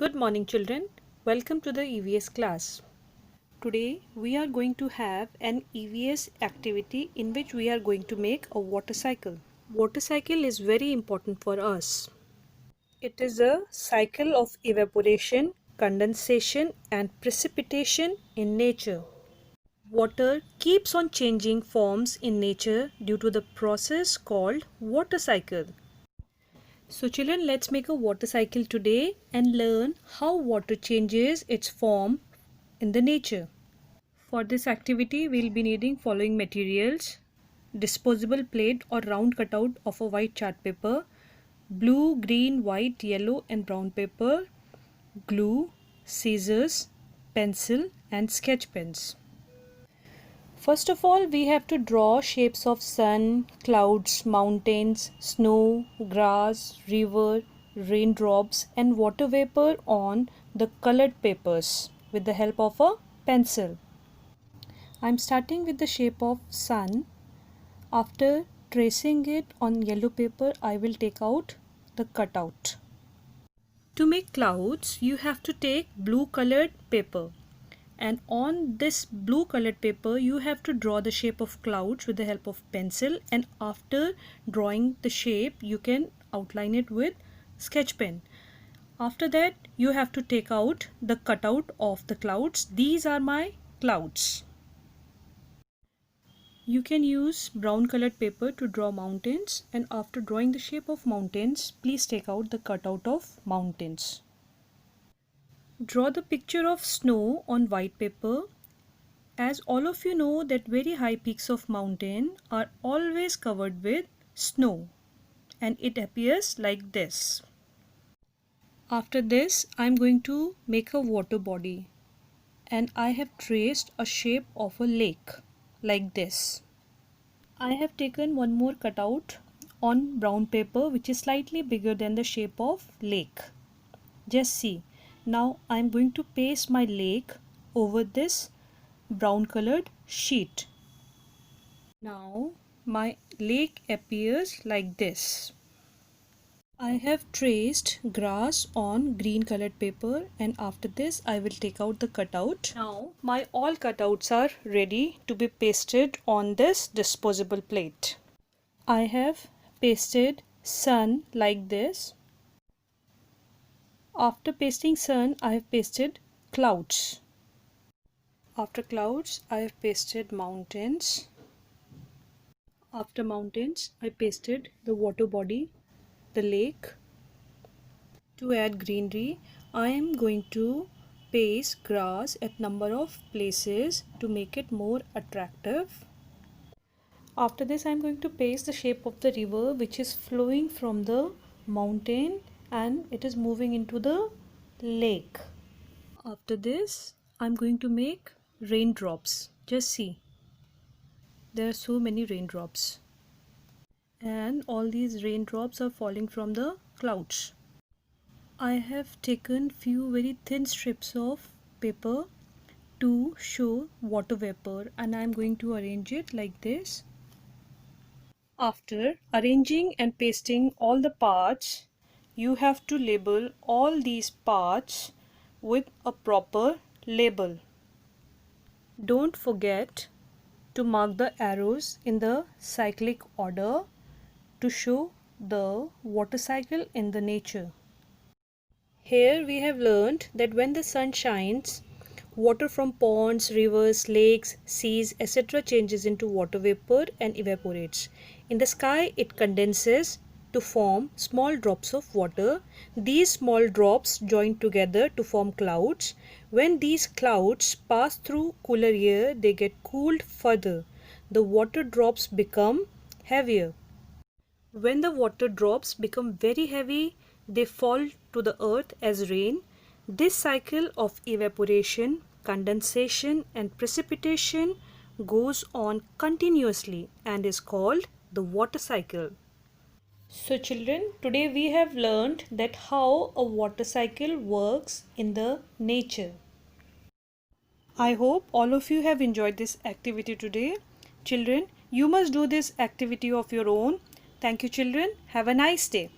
Good morning children. Welcome to the EVS class. Today we are going to have an EVS activity in which we are going to make a water cycle. Water cycle is very important for us. It is a cycle of evaporation, condensation and precipitation in nature. Water keeps on changing forms in nature due to the process called water cycle. So children, let's make a water cycle today and learn how water changes its form in the nature. For this activity, we'll be needing following materials: disposable plate or round cutout of a white chart paper, blue, green, white, yellow and brown paper, glue, scissors, pencil and sketch pens. First of all, we have to draw shapes of sun, clouds, mountains, snow, grass, river, raindrops and water vapor on the colored papers with the help of a pencil. I'm starting with the shape of sun. After tracing it on yellow paper, I will take out the cutout. To make clouds, you have to take blue colored paper. And on this blue colored paper you have to draw the shape of clouds with the help of pencil, and after drawing the shape you can outline it with sketch pen. After that you have to take out the cutout of the clouds. These are my clouds. You can use brown colored paper to draw mountains, and after drawing the shape of mountains, please take out the cutout of mountains. Draw the picture of snow on white paper. As all of you know that very high peaks of mountain are always covered with snow, and it appears like this. After this I am going to make a water body, and I have traced a shape of a lake like this. I have taken one more cutout on brown paper which is slightly bigger than the shape of lake. Just see. Now I am going to paste my lake over this brown colored sheet. Now my lake appears like this. I have traced grass on green colored paper, and after this I will take out the cutout. Now my all cutouts are ready to be pasted on this disposable plate. I have pasted sun like this. After pasting sun, I have pasted clouds. After clouds, I have pasted mountains. After mountains, I pasted the water body, the lake. To add greenery, I am going to paste grass at number of places to make it more attractive. After this, I am going to paste the shape of the river which is flowing from the mountain and it is moving into the lake. After this, I am going to make raindrops. Just see. There are so many raindrops, and all these raindrops are falling from the clouds. I have taken few very thin strips of paper to show water vapor, and I am going to arrange it like this. After arranging and pasting all the parts, you have to label all these parts with a proper label. Don't forget to mark the arrows in the cyclic order to show the water cycle in the nature. Here we have learned that when the sun shines, water from ponds, rivers, lakes, seas, etc. changes into water vapor and evaporates. In the sky, it condenses to form small drops of water. These small drops join together to form clouds. When these clouds pass through cooler air, they get cooled further. The water drops become heavier. When the water drops become very heavy, they fall to the earth as rain. This cycle of evaporation, condensation and precipitation goes on continuously and is called the water cycle. So children, today we have learned that how a water cycle works in the nature. I hope all of you have enjoyed this activity today. Children, you must do this activity of your own. Thank you children. Have a nice day.